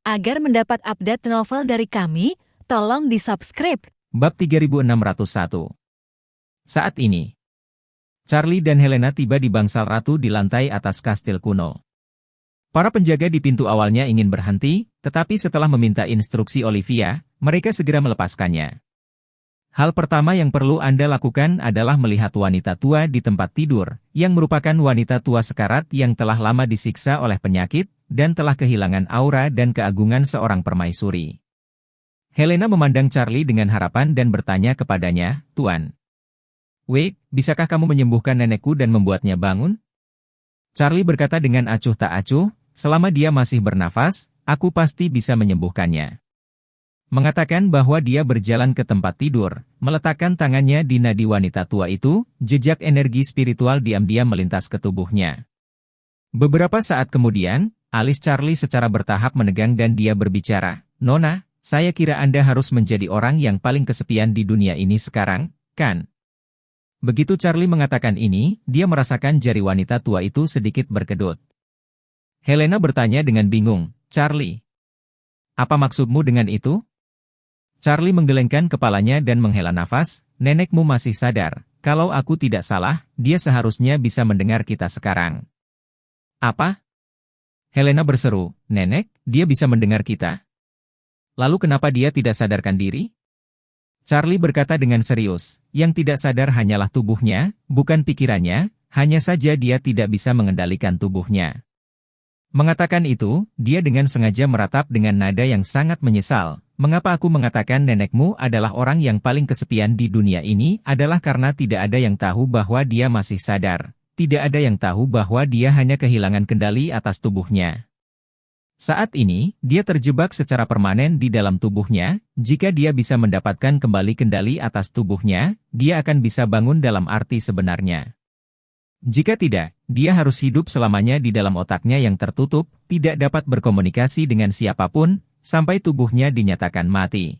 Agar mendapat update novel dari kami, tolong di-subscribe. Bab 3601. Saat ini, Charlie dan Helena tiba di bangsal ratu di lantai atas kastil kuno. Para penjaga di pintu awalnya ingin berhenti, tetapi setelah meminta instruksi Olivia, mereka segera melepaskannya. Hal pertama yang perlu Anda lakukan adalah melihat wanita tua di tempat tidur, yang merupakan wanita tua sekarat yang telah lama disiksa oleh penyakit, dan telah kehilangan aura dan keagungan seorang permaisuri. Helena memandang Charlie dengan harapan dan bertanya kepadanya, "Tuan Wade, bisakah kamu menyembuhkan nenekku dan membuatnya bangun?" Charlie berkata dengan acuh tak acuh, "Selama dia masih bernafas, aku pasti bisa menyembuhkannya." Mengatakan bahwa dia berjalan ke tempat tidur, meletakkan tangannya di nadi wanita tua itu, jejak energi spiritual diam-diam melintas ke tubuhnya. Beberapa saat kemudian, alis Charlie secara bertahap menegang dan dia berbicara, "Nona, saya kira Anda harus menjadi orang yang paling kesepian di dunia ini sekarang, kan?" Begitu Charlie mengatakan ini, dia merasakan jari wanita tua itu sedikit berkedut. Helena bertanya dengan bingung, "Charlie, apa maksudmu dengan itu?" Charlie menggelengkan kepalanya dan menghela nafas, "Nenekmu masih sadar. Kalau aku tidak salah, dia seharusnya bisa mendengar kita sekarang." "Apa?" Helena berseru, "Nenek, dia bisa mendengar kita? Lalu kenapa dia tidak sadarkan diri?" Charlie berkata dengan serius, yang tidak sadar hanyalah tubuhnya, bukan pikirannya, hanya saja dia tidak bisa mengendalikan tubuhnya. Mengatakan itu, dia dengan sengaja meratap dengan nada yang sangat menyesal, "Mengapa aku mengatakan nenekmu adalah orang yang paling kesepian di dunia ini adalah karena tidak ada yang tahu bahwa dia masih sadar. Tidak ada yang tahu bahwa dia hanya kehilangan kendali atas tubuhnya. Saat ini, dia terjebak secara permanen di dalam tubuhnya. Jika dia bisa mendapatkan kembali kendali atas tubuhnya, dia akan bisa bangun dalam arti sebenarnya. Jika tidak, dia harus hidup selamanya di dalam otaknya yang tertutup, tidak dapat berkomunikasi dengan siapapun, sampai tubuhnya dinyatakan mati.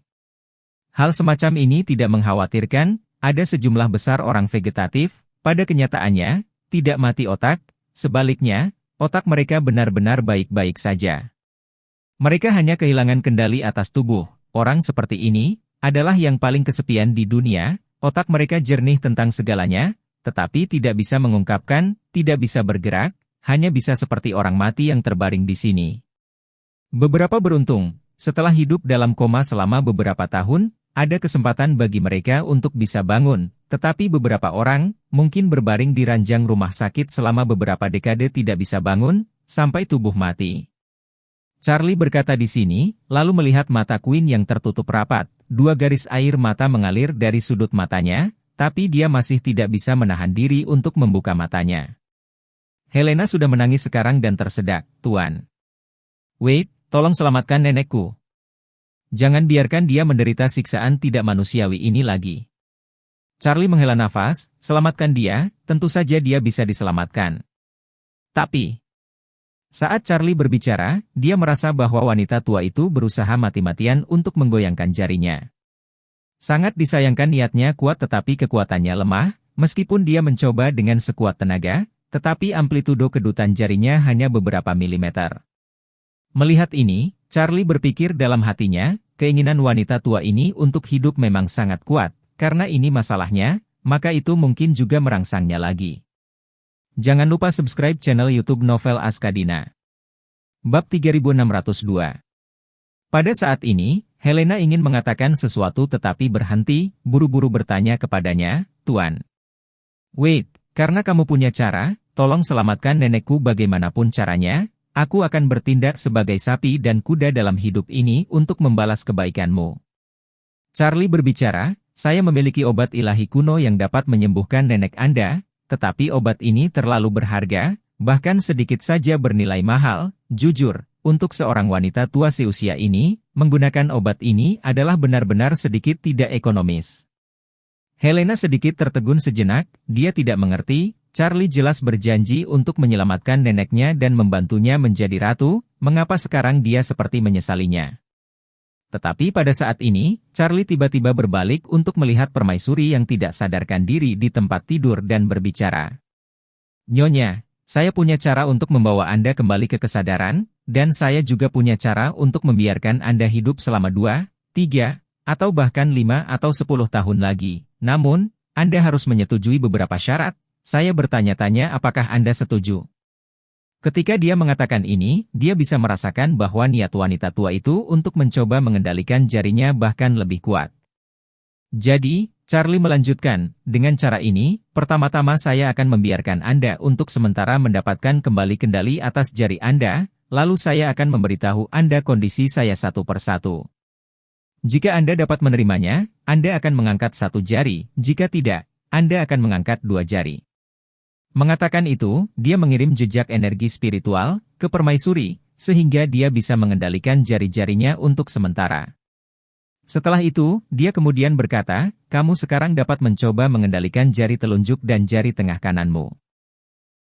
Hal semacam ini tidak mengkhawatirkan, ada sejumlah besar orang vegetatif, pada kenyataannya, tidak mati otak, sebaliknya, otak mereka benar-benar baik-baik saja. Mereka hanya kehilangan kendali atas tubuh. Orang seperti ini adalah yang paling kesepian di dunia, otak mereka jernih tentang segalanya, tetapi tidak bisa mengungkapkan, tidak bisa bergerak, hanya bisa seperti orang mati yang terbaring di sini. Beberapa beruntung, setelah hidup dalam koma selama beberapa tahun, ada kesempatan bagi mereka untuk bisa bangun, tetapi beberapa orang, mungkin berbaring di ranjang rumah sakit selama beberapa dekade tidak bisa bangun, sampai tubuh mati. Charlie berkata di sini, lalu melihat mata Queen yang tertutup rapat, 2 garis air mata mengalir dari sudut matanya, tapi dia masih tidak bisa menahan diri untuk membuka matanya. Helena sudah menangis sekarang dan tersedak, "Tuan Wade, tolong selamatkan nenekku. Jangan biarkan dia menderita siksaan tidak manusiawi ini lagi." Charlie menghela nafas, "Selamatkan dia, tentu saja dia bisa diselamatkan." Tapi, saat Charlie berbicara, dia merasa bahwa wanita tua itu berusaha mati-matian untuk menggoyangkan jarinya. Sangat disayangkan niatnya kuat tetapi kekuatannya lemah, meskipun dia mencoba dengan sekuat tenaga, tetapi amplitudo kedutan jarinya hanya beberapa milimeter. Melihat ini, Charlie berpikir dalam hatinya, keinginan wanita tua ini untuk hidup memang sangat kuat. Karena ini masalahnya, maka itu mungkin juga merangsangnya lagi. Jangan lupa subscribe channel YouTube Novel Askadina. Bab 3602. Pada saat ini, Helena ingin mengatakan sesuatu tetapi berhenti, buru-buru bertanya kepadanya, "Tuan Wade, karena kamu punya cara, tolong selamatkan nenekku bagaimanapun caranya, aku akan bertindak sebagai sapi dan kuda dalam hidup ini untuk membalas kebaikanmu." Charlie berbicara, "Saya memiliki obat ilahi kuno yang dapat menyembuhkan nenek Anda, tetapi obat ini terlalu berharga, bahkan sedikit saja bernilai mahal. Jujur, untuk seorang wanita tua seusia ini, menggunakan obat ini adalah benar-benar sedikit tidak ekonomis." Helena sedikit tertegun sejenak, dia tidak mengerti, Charlie jelas berjanji untuk menyelamatkan neneknya dan membantunya menjadi ratu, mengapa sekarang dia seperti menyesalinya? Tetapi pada saat ini, Charlie tiba-tiba berbalik untuk melihat permaisuri yang tidak sadarkan diri di tempat tidur dan berbicara. "Nyonya, Saya punya cara untuk membawa Anda kembali ke kesadaran, dan saya juga punya cara untuk membiarkan Anda hidup selama 2, 3, atau bahkan 5 atau 10 tahun lagi. Namun, Anda harus menyetujui beberapa syarat. Saya bertanya-tanya apakah Anda setuju. Ketika dia mengatakan ini, dia bisa merasakan bahwa niat wanita tua itu untuk mencoba mengendalikan jarinya bahkan lebih kuat. Jadi, Charlie melanjutkan, dengan cara ini, pertama-tama saya akan membiarkan Anda untuk sementara mendapatkan kembali kendali atas jari Anda, lalu saya akan memberitahu Anda kondisi saya satu persatu. Jika Anda dapat menerimanya, Anda akan mengangkat satu jari, jika tidak, Anda akan mengangkat 2 jari. Mengatakan itu, dia mengirim jejak energi spiritual ke permaisuri, sehingga dia bisa mengendalikan jari-jarinya untuk sementara. Setelah itu, dia kemudian berkata, kamu sekarang dapat mencoba mengendalikan jari telunjuk dan jari tengah kananmu.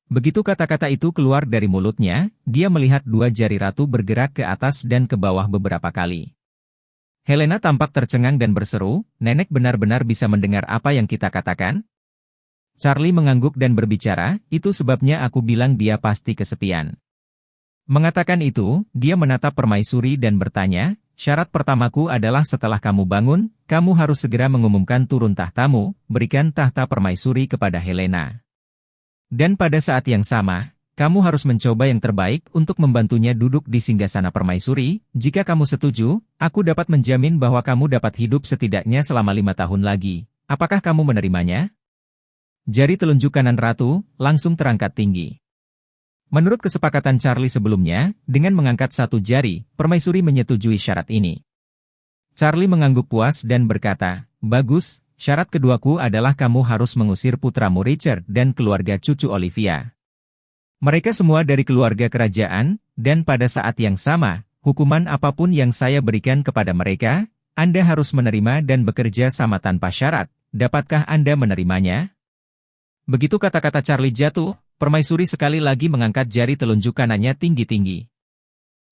Begitu kata-kata itu keluar dari mulutnya, dia melihat 2 jari ratu bergerak ke atas dan ke bawah beberapa kali. Helena tampak tercengang dan berseru, Nenek benar-benar bisa mendengar apa yang kita katakan? Charlie mengangguk dan berbicara, itu sebabnya aku bilang dia pasti kesepian. Mengatakan itu, dia menatap permaisuri dan bertanya, syarat pertamaku adalah setelah kamu bangun, kamu harus segera mengumumkan turun tahtamu, berikan tahta permaisuri kepada Helena. Dan pada saat yang sama, kamu harus mencoba yang terbaik untuk membantunya duduk di singgasana permaisuri. Jika kamu setuju, aku dapat menjamin bahwa kamu dapat hidup setidaknya selama 5 tahun lagi. Apakah kamu menerimanya? Jari telunjuk kanan ratu langsung terangkat tinggi. Menurut kesepakatan Charlie sebelumnya, dengan mengangkat 1 jari, permaisuri menyetujui syarat ini. Charlie mengangguk puas dan berkata, bagus, syarat keduaku adalah kamu harus mengusir putramu Richard dan keluarga cucu Olivia. Mereka semua dari keluarga kerajaan, dan pada saat yang sama, hukuman apapun yang saya berikan kepada mereka, Anda harus menerima dan bekerja sama tanpa syarat. Dapatkah Anda menerimanya? Begitu kata-kata Charlie jatuh, permaisuri sekali lagi mengangkat jari telunjuk kanannya tinggi-tinggi.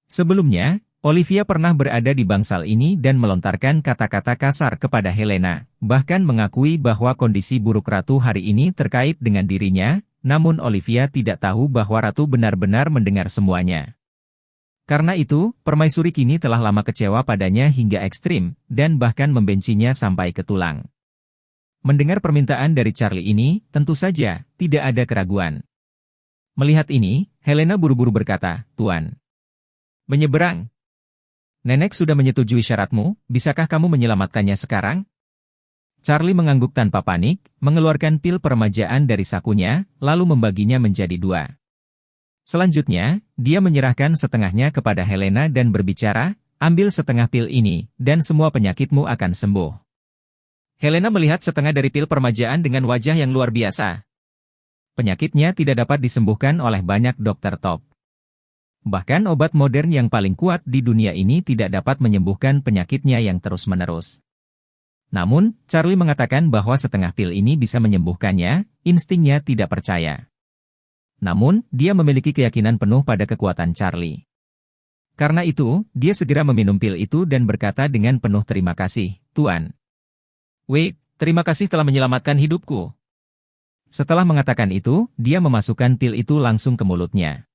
Sebelumnya, Olivia pernah berada di bangsal ini dan melontarkan kata-kata kasar kepada Helena, bahkan mengakui bahwa kondisi buruk ratu hari ini terkait dengan dirinya, namun Olivia tidak tahu bahwa ratu benar-benar mendengar semuanya. Karena itu, permaisuri kini telah lama kecewa padanya hingga ekstrim, dan bahkan membencinya sampai ke tulang. Mendengar permintaan dari Charlie ini, tentu saja, tidak ada keraguan. Melihat ini, Helena buru-buru berkata, Tuan. Menyeberang. Nenek sudah menyetujui syaratmu, bisakah kamu menyelamatkannya sekarang? Charlie mengangguk tanpa panik, mengeluarkan pil peremajaan dari sakunya, lalu membaginya menjadi 2. Selanjutnya, dia menyerahkan setengahnya kepada Helena dan berbicara, ambil setengah pil ini, dan semua penyakitmu akan sembuh. Helena melihat setengah dari pil permajaan dengan wajah yang luar biasa. Penyakitnya tidak dapat disembuhkan oleh banyak dokter top. Bahkan obat modern yang paling kuat di dunia ini tidak dapat menyembuhkan penyakitnya yang terus-menerus. Namun, Charlie mengatakan bahwa setengah pil ini bisa menyembuhkannya, instingnya tidak percaya. Namun, dia memiliki keyakinan penuh pada kekuatan Charlie. Karena itu, dia segera meminum pil itu dan berkata dengan penuh terima kasih, Tuan. Terima kasih telah menyelamatkan hidupku. Setelah mengatakan itu, dia memasukkan pil itu langsung ke mulutnya.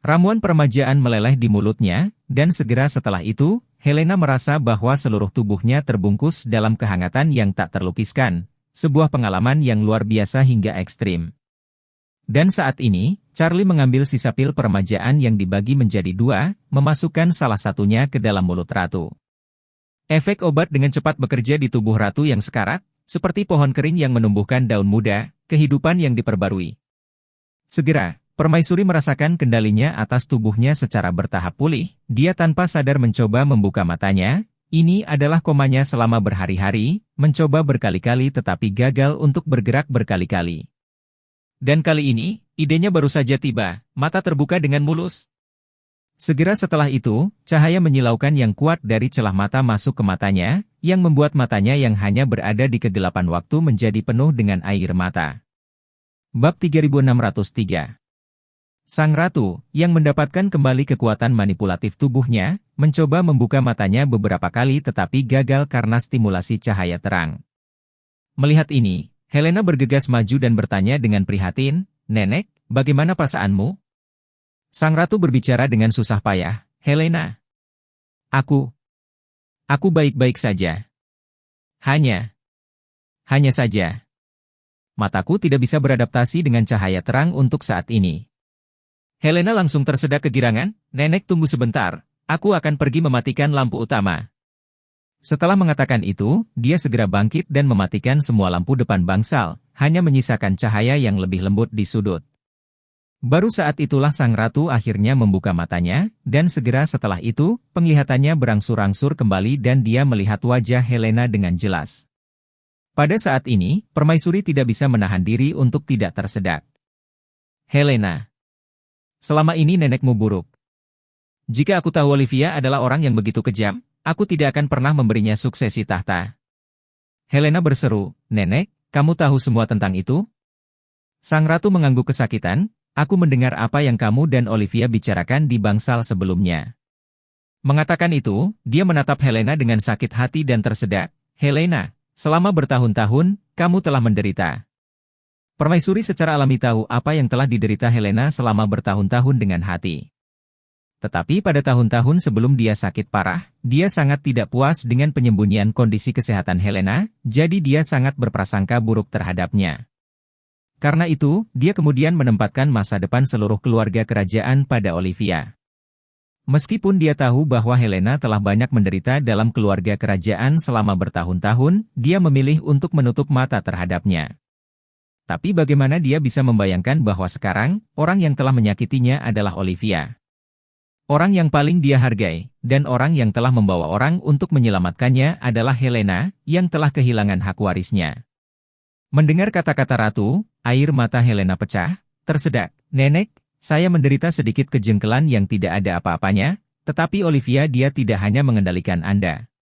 Ramuan permajaan meleleh di mulutnya, dan segera setelah itu, Helena merasa bahwa seluruh tubuhnya terbungkus dalam kehangatan yang tak terlukiskan, sebuah pengalaman yang luar biasa hingga ekstrim. Dan saat ini, Charlie mengambil sisa pil permajaan yang dibagi menjadi 2, memasukkan salah satunya ke dalam mulut ratu. Efek obat dengan cepat bekerja di tubuh ratu yang sekarat, seperti pohon kering yang menumbuhkan daun muda, kehidupan yang diperbarui. Segera, permaisuri merasakan kendalinya atas tubuhnya secara bertahap pulih, dia tanpa sadar mencoba membuka matanya, ini adalah komanya selama berhari-hari, mencoba berkali-kali tetapi gagal untuk bergerak berkali-kali. Dan kali ini, idenya baru saja tiba, mata terbuka dengan mulus. Segera setelah itu, cahaya menyilaukan yang kuat dari celah mata masuk ke matanya, yang membuat matanya yang hanya berada di kegelapan waktu menjadi penuh dengan air mata. Bab 3603. Sang Ratu, yang mendapatkan kembali kekuatan manipulatif tubuhnya, mencoba membuka matanya beberapa kali tetapi gagal karena stimulasi cahaya terang. Melihat ini, Helena bergegas maju dan bertanya dengan prihatin, Nenek, bagaimana perasaanmu? Sang ratu berbicara dengan susah payah. Helena. Aku baik-baik saja. Hanya saja. Mataku tidak bisa beradaptasi dengan cahaya terang untuk saat ini. Helena langsung tersedak kegirangan. Nenek, tunggu sebentar, aku akan pergi mematikan lampu utama. Setelah mengatakan itu, dia segera bangkit dan mematikan semua lampu depan bangsal, hanya menyisakan cahaya yang lebih lembut di sudut. Baru saat itulah sang ratu akhirnya membuka matanya, dan segera setelah itu, penglihatannya berangsur-angsur kembali dan dia melihat wajah Helena dengan jelas. Pada saat ini, permaisuri tidak bisa menahan diri untuk tidak tersedak. Helena. Selama ini nenekmu buruk. Jika aku tahu Olivia adalah orang yang begitu kejam, aku tidak akan pernah memberinya suksesi tahta. Helena berseru, Nenek, kamu tahu semua tentang itu? Sang ratu mengangguk kesakitan. Aku mendengar apa yang kamu dan Olivia bicarakan di bangsal sebelumnya. Mengatakan itu, dia menatap Helena dengan sakit hati dan tersedak. Helena, selama bertahun-tahun, kamu telah menderita. Permaisuri secara alami tahu apa yang telah diderita Helena selama bertahun-tahun dengan hati. Tetapi pada tahun-tahun sebelum dia sakit parah, dia sangat tidak puas dengan penyembunyian kondisi kesehatan Helena, jadi dia sangat berprasangka buruk terhadapnya. Karena itu, dia kemudian menempatkan masa depan seluruh keluarga kerajaan pada Olivia. Meskipun dia tahu bahwa Helena telah banyak menderita dalam keluarga kerajaan selama bertahun-tahun, dia memilih untuk menutup mata terhadapnya. Tapi bagaimana dia bisa membayangkan bahwa sekarang, orang yang telah menyakitinya adalah Olivia. Orang yang paling dia hargai, dan orang yang telah membawa orang untuk menyelamatkannya adalah Helena, yang telah kehilangan hak warisnya. Mendengar kata-kata ratu, air mata Helena pecah, tersedak. Nenek, saya menderita sedikit kejengkelan yang tidak ada apa-apanya, tetapi Olivia dia tidak hanya mengendalikan Anda.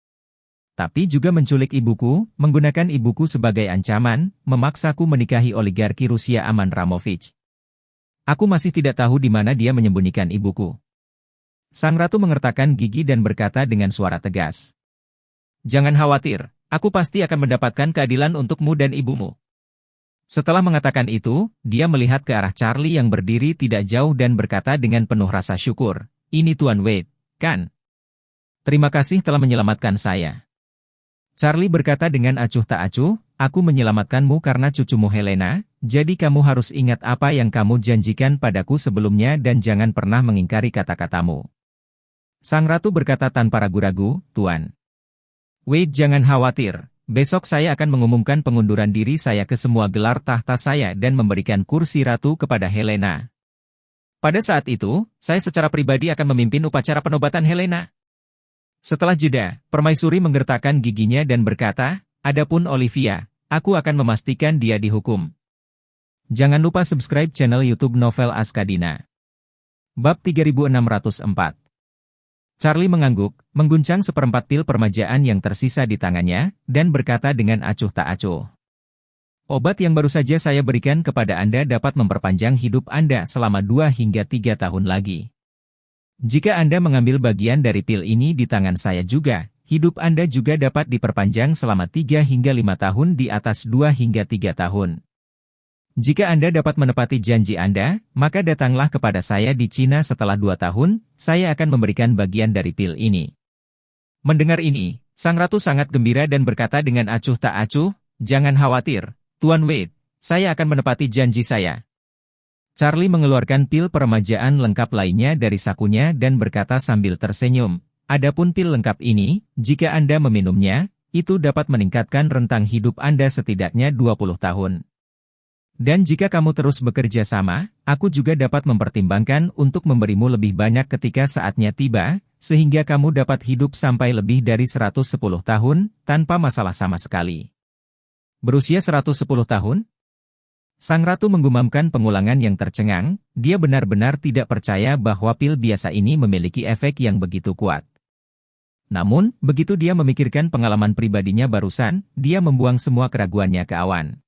Tapi juga menculik ibuku, menggunakan ibuku sebagai ancaman, memaksaku menikahi oligarki Rusia Aman Ramovich. Aku masih tidak tahu di mana dia menyembunyikan ibuku. Sang ratu mengertakkan gigi dan berkata dengan suara tegas. Jangan khawatir, aku pasti akan mendapatkan keadilan untukmu dan ibumu. Setelah mengatakan itu, dia melihat ke arah Charlie yang berdiri tidak jauh dan berkata dengan penuh rasa syukur, ini Tuan Wade, kan? Terima kasih telah menyelamatkan saya. Charlie berkata dengan acuh tak acuh, aku menyelamatkanmu karena cucumu Helena, jadi kamu harus ingat apa yang kamu janjikan padaku sebelumnya dan jangan pernah mengingkari kata-katamu. Sang ratu berkata tanpa ragu-ragu, Tuan Wade, jangan khawatir. Besok saya akan mengumumkan pengunduran diri saya ke semua gelar tahta saya dan memberikan kursi ratu kepada Helena. Pada saat itu, saya secara pribadi akan memimpin upacara penobatan Helena. Setelah jeda, permaisuri menggertakkan giginya dan berkata, adapun Olivia, aku akan memastikan dia dihukum. Jangan lupa subscribe channel YouTube Novel Askadina. Bab 3604. Charlie mengangguk, mengguncang seperempat pil permajaan yang tersisa di tangannya, dan berkata dengan acuh tak acuh. Obat yang baru saja saya berikan kepada Anda dapat memperpanjang hidup Anda selama 2 hingga 3 tahun lagi. Jika Anda mengambil bagian dari pil ini di tangan saya juga, hidup Anda juga dapat diperpanjang selama 3 hingga 5 tahun di atas 2 hingga 3 tahun. Jika Anda dapat menepati janji Anda, maka datanglah kepada saya di Cina setelah 2 tahun, saya akan memberikan bagian dari pil ini. Mendengar ini, sang ratu sangat gembira dan berkata dengan acuh tak acuh, jangan khawatir, Tuan Wade, saya akan menepati janji saya. Charlie mengeluarkan pil peremajaan lengkap lainnya dari sakunya dan berkata sambil tersenyum, adapun pil lengkap ini, jika Anda meminumnya, itu dapat meningkatkan rentang hidup Anda setidaknya 20 tahun. Dan jika kamu terus bekerja sama, aku juga dapat mempertimbangkan untuk memberimu lebih banyak ketika saatnya tiba, sehingga kamu dapat hidup sampai lebih dari 110 tahun, tanpa masalah sama sekali. Berusia 110 tahun? Sang ratu menggumamkan pengulangan yang tercengang, dia benar-benar tidak percaya bahwa pil biasa ini memiliki efek yang begitu kuat. Namun, begitu dia memikirkan pengalaman pribadinya barusan, dia membuang semua keraguannya ke awan.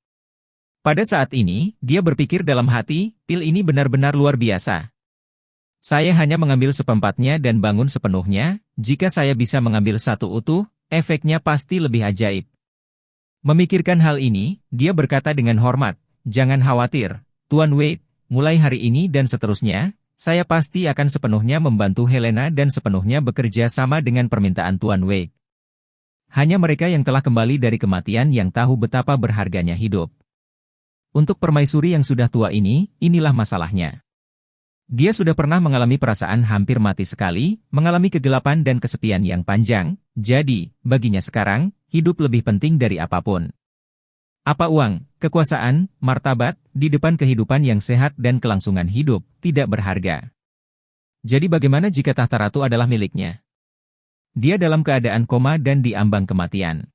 Pada saat ini, dia berpikir dalam hati, pil ini benar-benar luar biasa. Saya hanya mengambil seperempatnya dan bangun sepenuhnya, jika saya bisa mengambil satu utuh, efeknya pasti lebih ajaib. Memikirkan hal ini, dia berkata dengan hormat, jangan khawatir, Tuan Wade, mulai hari ini dan seterusnya, saya pasti akan sepenuhnya membantu Helena dan sepenuhnya bekerja sama dengan permintaan Tuan Wei. Hanya mereka yang telah kembali dari kematian yang tahu betapa berharganya hidup. Untuk permaisuri yang sudah tua ini, inilah masalahnya. Dia sudah pernah mengalami perasaan hampir mati sekali, mengalami kegelapan dan kesepian yang panjang, jadi, baginya sekarang, hidup lebih penting dari apapun. Apa uang, kekuasaan, martabat, di depan kehidupan yang sehat dan kelangsungan hidup, tidak berharga. Jadi bagaimana jika tahta ratu adalah miliknya? Dia dalam keadaan koma dan diambang kematian.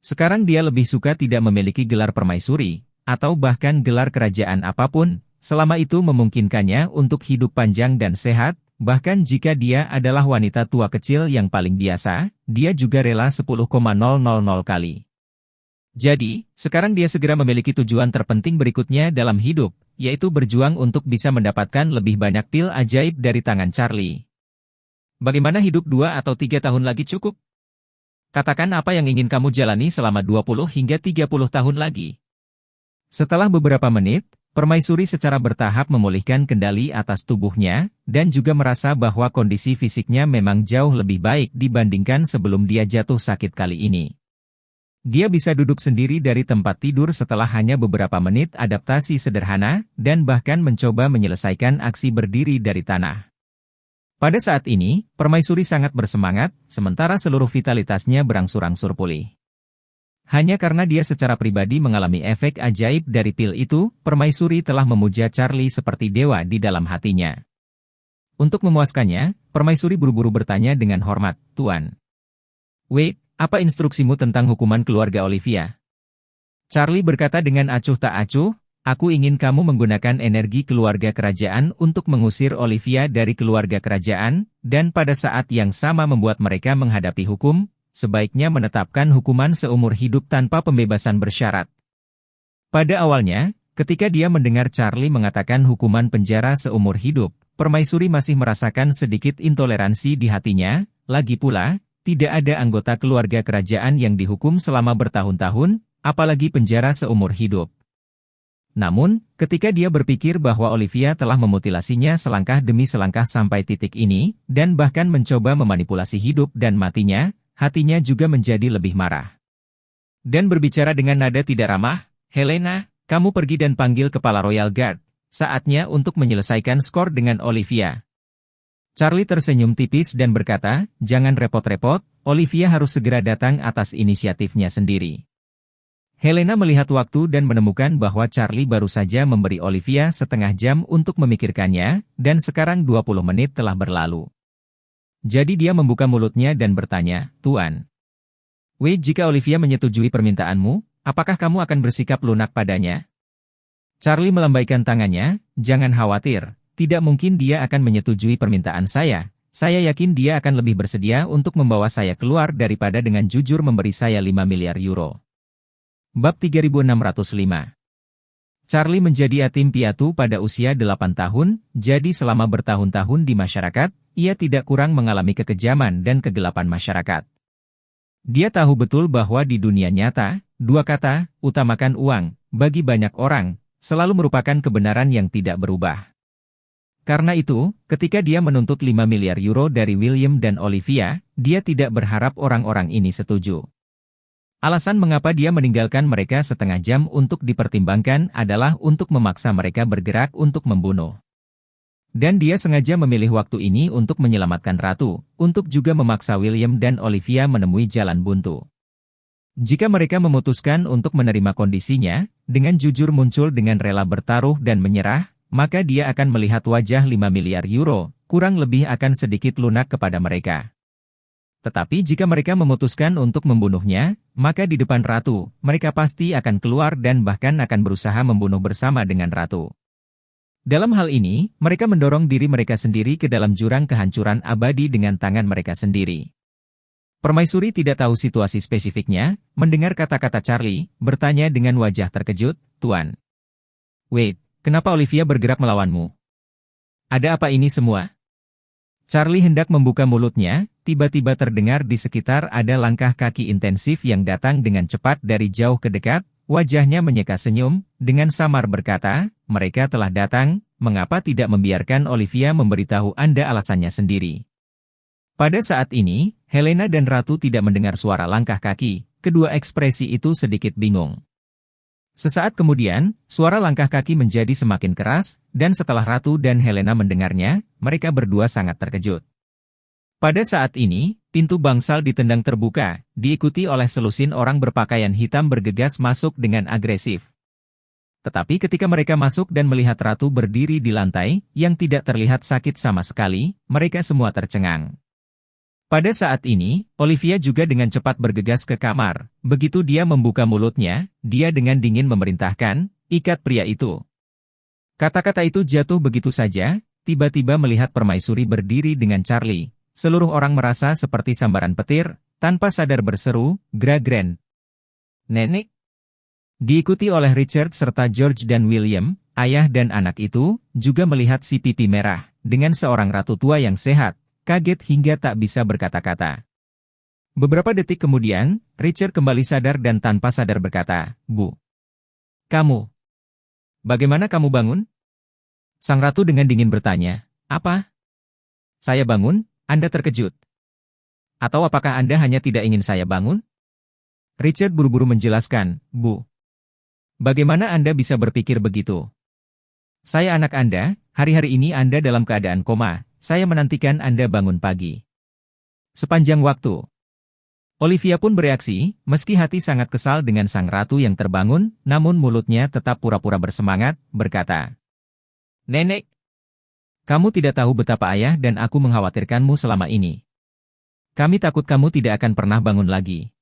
Sekarang dia lebih suka tidak memiliki gelar permaisuri, atau bahkan gelar kerajaan apapun, selama itu memungkinkannya untuk hidup panjang dan sehat, bahkan jika dia adalah wanita tua kecil yang paling biasa, dia juga rela 10,000 kali. Jadi, sekarang dia segera memiliki tujuan terpenting berikutnya dalam hidup, yaitu berjuang untuk bisa mendapatkan lebih banyak pil ajaib dari tangan Charlie. Bagaimana hidup 2 atau 3 tahun lagi cukup? Katakan apa yang ingin kamu jalani selama 20 hingga 30 tahun lagi. Setelah beberapa menit, permaisuri secara bertahap memulihkan kendali atas tubuhnya, dan juga merasa bahwa kondisi fisiknya memang jauh lebih baik dibandingkan sebelum dia jatuh sakit kali ini. Dia bisa duduk sendiri dari tempat tidur setelah hanya beberapa menit adaptasi sederhana, dan bahkan mencoba menyelesaikan aksi berdiri dari tanah. Pada saat ini, permaisuri sangat bersemangat, sementara seluruh vitalitasnya berangsur-angsur pulih. Hanya karena dia secara pribadi mengalami efek ajaib dari pil itu, permaisuri telah memuja Charlie seperti dewa di dalam hatinya. Untuk memuaskannya, permaisuri buru-buru bertanya dengan hormat, "Tuan Wei, apa instruksimu tentang hukuman keluarga Olivia?" Charlie berkata dengan acuh tak acuh, "Aku ingin kamu menggunakan energi keluarga kerajaan untuk mengusir Olivia dari keluarga kerajaan, dan pada saat yang sama membuat mereka menghadapi hukum, sebaiknya menetapkan hukuman seumur hidup tanpa pembebasan bersyarat." Pada awalnya, ketika dia mendengar Charlie mengatakan hukuman penjara seumur hidup, permaisuri masih merasakan sedikit intoleransi di hatinya, lagi pula, tidak ada anggota keluarga kerajaan yang dihukum selama bertahun-tahun, apalagi penjara seumur hidup. Namun, ketika dia berpikir bahwa Olivia telah memutilasinya selangkah demi selangkah sampai titik ini, dan bahkan mencoba memanipulasi hidup dan matinya, hatinya juga menjadi lebih marah. Dan berbicara dengan nada tidak ramah, "Helena, kamu pergi dan panggil kepala Royal Guard. Saatnya untuk menyelesaikan skor dengan Olivia." Charlie tersenyum tipis dan berkata, "Jangan repot-repot, Olivia harus segera datang atas inisiatifnya sendiri." Helena melihat waktu dan menemukan bahwa Charlie baru saja memberi Olivia setengah jam untuk memikirkannya, dan sekarang 20 menit telah berlalu. Jadi dia membuka mulutnya dan bertanya, "Tuan Wei, jika Olivia menyetujui permintaanmu, apakah kamu akan bersikap lunak padanya?" Charlie melambaikan tangannya, "Jangan khawatir. Tidak mungkin dia akan menyetujui permintaan saya. Saya yakin dia akan lebih bersedia untuk membawa saya keluar daripada dengan jujur memberi saya 5 miliar euro. Bab 3605. Charlie menjadi yatim piatu pada usia 8 tahun, jadi selama bertahun-tahun di masyarakat, ia tidak kurang mengalami kekejaman dan kegelapan masyarakat. Dia tahu betul bahwa di dunia nyata, dua kata, utamakan uang, bagi banyak orang, selalu merupakan kebenaran yang tidak berubah. Karena itu, ketika dia menuntut 5 miliar euro dari William dan Olivia, dia tidak berharap orang-orang ini setuju. Alasan mengapa dia meninggalkan mereka setengah jam untuk dipertimbangkan adalah untuk memaksa mereka bergerak untuk membunuh. Dan dia sengaja memilih waktu ini untuk menyelamatkan Ratu, untuk juga memaksa William dan Olivia menemui jalan buntu. Jika mereka memutuskan untuk menerima kondisinya, dengan jujur muncul dengan rela bertaruh dan menyerah, maka dia akan melihat wajah 5 miliar euro, kurang lebih akan sedikit lunak kepada mereka. Tetapi jika mereka memutuskan untuk membunuhnya, maka di depan Ratu, mereka pasti akan keluar dan bahkan akan berusaha membunuh bersama dengan Ratu. Dalam hal ini, mereka mendorong diri mereka sendiri ke dalam jurang kehancuran abadi dengan tangan mereka sendiri. Permaisuri tidak tahu situasi spesifiknya, mendengar kata-kata Charlie, bertanya dengan wajah terkejut, "Tuan Wait, kenapa Olivia bergerak melawanmu? Ada apa ini semua?" Charlie hendak membuka mulutnya, tiba-tiba terdengar di sekitar ada langkah kaki intensif yang datang dengan cepat dari jauh ke dekat, wajahnya menyeka senyum, dengan samar berkata, mereka telah datang, mengapa tidak membiarkan Olivia memberitahu Anda alasannya sendiri? Pada saat ini, Helena dan Ratu tidak mendengar suara langkah kaki, kedua ekspresi itu sedikit bingung. Sesaat kemudian, suara langkah kaki menjadi semakin keras, dan setelah Ratu dan Helena mendengarnya, mereka berdua sangat terkejut. Pada saat ini, pintu bangsal ditendang terbuka, diikuti oleh selusin orang berpakaian hitam bergegas masuk dengan agresif. Tetapi ketika mereka masuk dan melihat Ratu berdiri di lantai, yang tidak terlihat sakit sama sekali, mereka semua tercengang. Pada saat ini, Olivia juga dengan cepat bergegas ke kamar. Begitu dia membuka mulutnya, dia dengan dingin memerintahkan, ikat pria itu. Kata-kata itu jatuh begitu saja, tiba-tiba melihat permaisuri berdiri dengan Charlie. Seluruh orang merasa seperti sambaran petir, tanpa sadar berseru, Gragren. Nenek? Diikuti oleh Richard serta George dan William, ayah dan anak itu, juga melihat si pipi merah, dengan seorang ratu tua yang sehat. Kaget hingga tak bisa berkata-kata. Beberapa detik kemudian, Richard kembali sadar dan tanpa sadar berkata, Bu. Kamu. Bagaimana kamu bangun? Sang ratu dengan dingin bertanya, apa? Saya bangun, Anda terkejut. Atau apakah Anda hanya tidak ingin saya bangun? Richard buru-buru menjelaskan, Bu. Bagaimana Anda bisa berpikir begitu? Saya anak Anda, hari-hari ini Anda dalam keadaan koma. Saya menantikan Anda bangun pagi. Sepanjang waktu. Olivia pun bereaksi, meski hati sangat kesal dengan sang ratu yang terbangun, namun mulutnya tetap pura-pura bersemangat, berkata, Nenek, kamu tidak tahu betapa ayah dan aku mengkhawatirkanmu selama ini. Kami takut kamu tidak akan pernah bangun lagi.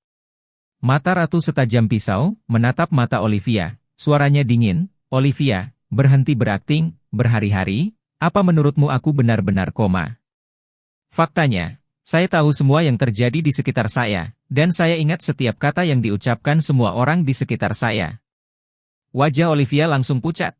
Mata ratu setajam pisau, menatap mata Olivia, suaranya dingin, Olivia, berhenti berakting, berhari-hari. Apa menurutmu aku benar-benar koma? Faktanya, saya tahu semua yang terjadi di sekitar saya, dan saya ingat setiap kata yang diucapkan semua orang di sekitar saya. Wajah Olivia langsung pucat.